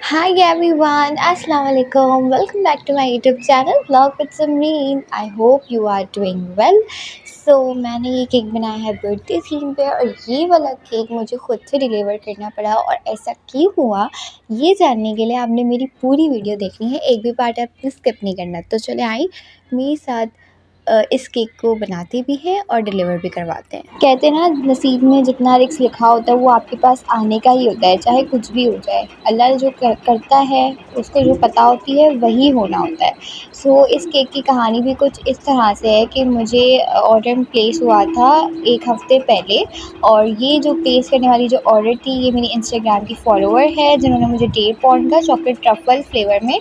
Hi everyone, Assalamu alaikum. Welcome back to my YouTube channel Vlog with Samreen. I hope you are doing well. मैंने ये cake बनाया है birthday theme पे और ये वाला केक मुझे खुद से डिलीवर करना पड़ा और ऐसा क्यों हुआ ये जानने के लिए आपने मेरी पूरी वीडियो देखनी है, एक भी पार्ट आपने स्किप नहीं करना। तो चले आई मेरे साथ इस केक को बनाते भी हैं और डिलीवर भी करवाते हैं। कहते हैं ना, नसीब में जितना रिस्क लिखा होता है वो आपके पास आने का ही होता है, चाहे कुछ भी हो जाए। अल्लाह जो करता है उसको जो पता होती है वही होना होता है। इस केक की कहानी भी कुछ इस तरह से है कि मुझे ऑर्डर प्लेस हुआ था एक हफ़्ते पहले, और ये जो प्लेस करने वाली जो ऑर्डर थी ये मेरी इंस्टाग्राम की फॉलोअर है जिन्होंने मुझे 1.5 पाउंड का चॉकलेट ट्रफ़ल फ्लेवर में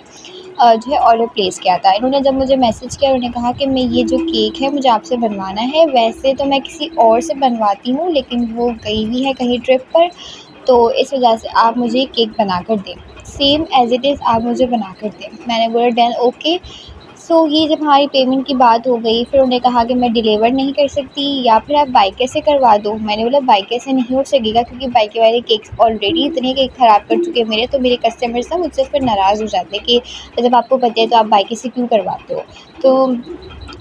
जो है ऑर्डर प्लेस किया था। इन्होंने जब मुझे मैसेज किया, उन्होंने कहा कि मैं ये जो केक है मुझे आपसे बनवाना है। वैसे तो मैं किसी और से बनवाती हूँ लेकिन वो गई हुई है कहीं ट्रिप पर, तो इस वजह से आप मुझे केक बना कर दें, सेम एज़ इट इज़ आप मुझे बना कर दें। मैंने बोला डन, ओके। ये जब हमारी पेमेंट की बात हो गई, फिर उन्होंने कहा कि मैं डिलीवर नहीं कर सकती या फिर आप बाइके से करवा दो। मैंने बोला बाइके से नहीं हो सकेगा क्योंकि बाइके वाले केक्स ऑलरेडी इतने केक ख़राब कर चुके हैं मेरे, तो मेरे कस्टमर्स ना मुझसे फिर नाराज़ हो जाते हैं कि जब आपको पता है तो आप बाइके से क्यों करवाते हो। तो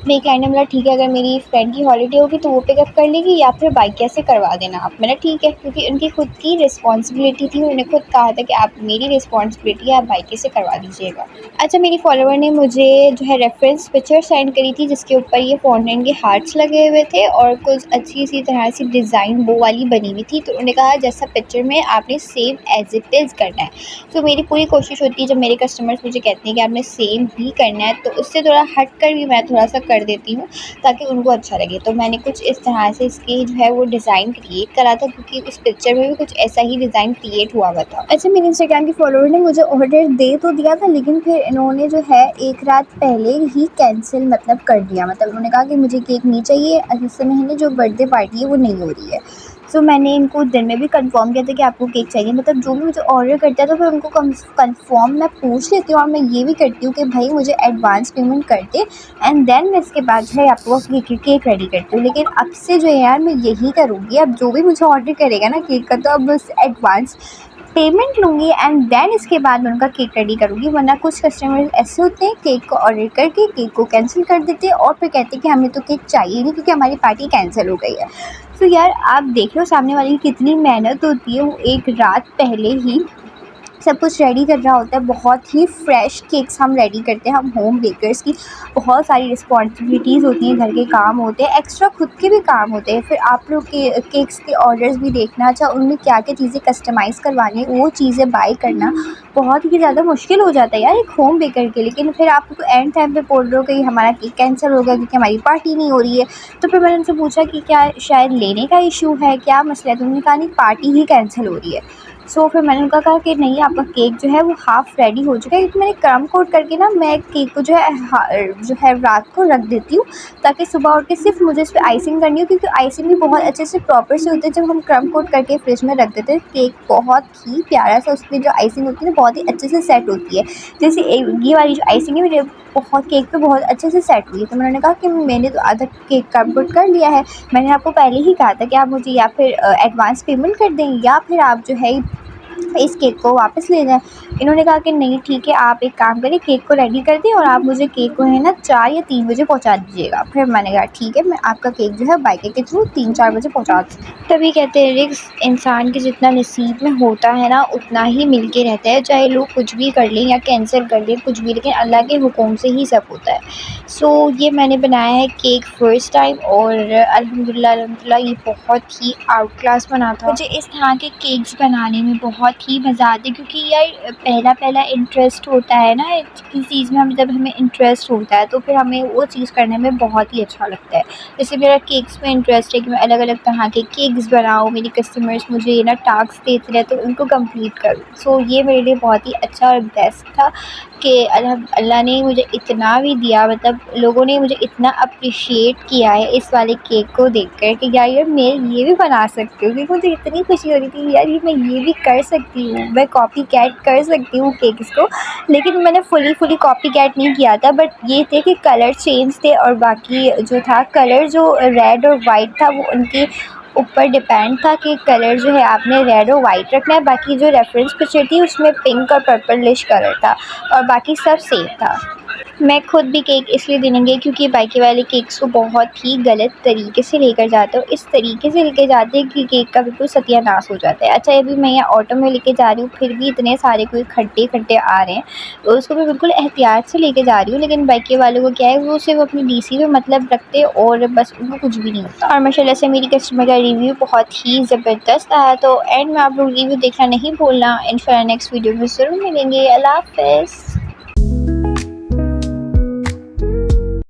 मेरी क्लाइंट ने बोला ठीक है, अगर मेरी फ्रेंड की हॉलीडे होगी तो वो पिकअप कर लेगी या फिर बाइक कैसे करवा देना आप। मैंने ठीक है, क्योंकि उनकी खुद की रिस्पॉन्सिबिलिटी थी, उन्होंने खुद कहा था कि आप मेरी रिस्पॉन्सिबिलिटी है, आप बाइक से करवा दीजिएगा। अच्छा, मेरी फॉलोवर ने मुझे जो है रेफरेंस पिक्चर सेंड करी थी जिसके ऊपर ये फाउंटेन के हार्ट्स लगे हुए थे और कुछ अच्छी सी तरह से डिज़ाइन वो वाली बनी हुई थी। तो उन्होंने कहा जैसा पिक्चर में आपने सेम एज इट इज़ करना है। मेरी पूरी कोशिश होती है जब मेरे कस्टमर्स मुझे कहते हैं कि आपने सेम ही करना है, तो उससे थोड़ा हट कर भी मैं थोड़ा सा कर देती हूँ ताकि उनको अच्छा लगे। तो मैंने कुछ इस तरह से इसकी जो है वो डिज़ाइन क्रिएट करा था, क्योंकि उस पिक्चर में भी कुछ ऐसा ही डिज़ाइन क्रिएट हुआ था। अच्छा, मेरे इंस्टाग्राम की फॉलोअर ने मुझे ऑर्डर दे तो दिया था लेकिन फिर इन्होंने जो है एक रात पहले ही कैंसिल कर दिया। उन्होंने कहा कि मुझे केक नहीं चाहिए, इस समय जो बर्थडे पार्टी है वो नहीं हो रही है। मैंने इनको दिन में भी कंफर्म किया था कि आपको केक चाहिए। जो भी मुझे ऑर्डर करता है तो फिर उनको कंफर्म मैं पूछ लेती हूँ और मैं ये भी करती हूँ कि भाई मुझे एडवांस पेमेंट कर दे एंड देन मैं इसके बाद जो है आपको केक रेडी करती हूँ। लेकिन अब से जो है यार मैं यही करूँगी, अब जो भी मुझे ऑर्डर करेगा ना केक का, तो अब बस एडवांस पेमेंट लूँगी एंड देन इसके बाद मैं उनका केक रेडी करूँगी। वरना कुछ कस्टमर्स ऐसे होते हैं केक को ऑर्डर करके केक को कैंसिल कर देते हैं और फिर कहते हैं कि हमें तो केक चाहिए नहीं क्योंकि हमारी पार्टी कैंसिल हो गई है। यार आप देख लो सामने वाले की कितनी मेहनत होती है, वो एक रात पहले ही सब कुछ रेडी कर रहा होता है। बहुत ही फ्रेश केक्स हम रेडी करते हैं, हम होम बेकर्स की बहुत सारी रिस्पॉन्सिबिलिटीज़ होती हैं, घर के काम होते हैं, एक्स्ट्रा खुद के भी काम होते हैं। फिर आप लोग के केक्स के ऑर्डर्स भी देखना, अच्छा उनमें क्या क्या चीज़ें कस्टमाइज़ करवानी है, वो चीज़ें बाय करना बहुत ही ज़्यादा मुश्किल हो जाता है यार एक होम बेकर के। लेकिन फिर आप एंड टाइम पे बोल रहे हो कि हमारा केक कैंसिल हो गया क्योंकि हमारी पार्टी नहीं हो रही है। तो फिर मैंने उनसे पूछा कि क्या शायद लेने का इशू है, क्या मसला है? तो उन्होंने कहा नहीं, पार्टी ही कैंसिल हो रही है। फिर मैंने उनका कहा कि नहीं, आपका केक जो है वो हाफ़ रेडी हो चुका है, क्योंकि मैंने क्रम कोट करके ना मैं केक को जो है रात को रख देती हूँ ताकि सुबह उठ के सिर्फ मुझे इस पर आइसिंग करनी हो, क्योंकि आइसिंग भी बहुत अच्छे से प्रॉपर से होती है जब हम क्रम कोट करके फ्रिज में रख देते हैं। केक बहुत ही प्यारा सा उसमें जो आइसिंग होती है ना बहुत ही अच्छे से सेट होती है। जैसे ये वाली जो आइसिंग है मेरे बहुत केक पे बहुत अच्छे से सेट हुई है। तो उन्होंने कहा कि मैंने तो आधा केक क्रम कोट कर लिया है, मैंने आपको पहले ही कहा था कि आप मुझे या फिर एडवांस पेमेंट कर दें या फिर आप जो है इस केक को वापस ले जाएँ। इन्होंने कहा कि नहीं ठीक है, आप एक काम करिए, केक को रेडी कर दें और आप मुझे केक को है ना 4 या 3 बजे पहुँचा दीजिएगा। फिर मैंने कहा ठीक है, मैं आपका केक जो है बाइके के थ्रू 3-4 बजे पहुँचा दूँगी। तभी कहते हैं रिस्क इंसान के जितना नसीब में होता है ना उतना ही मिल के रहता है, चाहे लोग कुछ भी कर लें या कैंसिल कर दें कुछ भी, लेकिन अल्लाह के हुक्म से ही सब होता है। ये मैंने बनाया है केक फर्स्ट टाइम और अल्हम्दुलिल्लाह ये बहुत ही आउट क्लास बना था। मुझे इस तरह के केक्स बनाने में बहुत ही मज़ा आता है, क्योंकि यार पहला इंटरेस्ट होता है ना किसी चीज़ में, हम जब हमें इंटरेस्ट होता है तो फिर हमें वो चीज़ करने में बहुत ही अच्छा लगता है। जैसे मेरा केक्स में इंटरेस्ट है कि मैं अलग अलग तरह के केक्स बनाऊँ, मेरी कस्टमर्स मुझे ना टास्क देते रहे तो उनको कंप्लीट करूँ। ये मेरे लिए बहुत ही अच्छा और बेस्ट था कि अल्लाह ने मुझे इतना भी दिया, लोगों ने मुझे इतना अप्रिशिएट किया है इस वाले केक को देखकर कि यार मैं ये भी बना सकती हूँ। क्योंकि मुझे इतनी खुशी हो रही थी यार, ये मैं ये भी कर सकती हूँ, मैं कॉपी कैट कर सकती हूँ केक्स को। लेकिन मैंने फुली कॉपी कैट नहीं किया था, बट ये थे कि कलर चेंज थे और बाकी जो था कलर जो रेड और वाइट था वो उनके ऊपर डिपेंड था कि कलर जो है आपने रेड और वाइट रखना है। बाकी जो रेफरेंस पिक्चर थी उसमें पिंक और पर्पलिश कलर था और बाकी सब सेम था। मैं खुद भी केक इसलिए देने गई क्योंकि बाइके वाले केक्स को बहुत ही गलत तरीके से लेकर जाते हो, इस तरीके से लेके जाते हैं कि केक का बिल्कुल सत्यानाश हो जाता है। अच्छा, अभी मैं यहाँ ऑटो में लेके जा रही हूँ, फिर भी इतने सारे कोई खड्डे खड्डे आ रहे हैं, तो उसको मैं बिल्कुल एहतियात से लेके जा रही हूँ। लेकिन बाइके वालों को क्या है, वो सिर्फ अपनी डीसी में मतलब रखते हैं और बस उनको कुछ भी नहीं होता। और माशाल्लाह से मेरी कस्टमर का रिव्यू बहुत ही ज़बरदस्त आया। तो एंड में आप लोग रिव्यू देखना नहीं भूलना। इंशाल्लाह नेक्स्ट वीडियो में ज़रूर मिलेंगे। अल्लाह हाफ़िज़।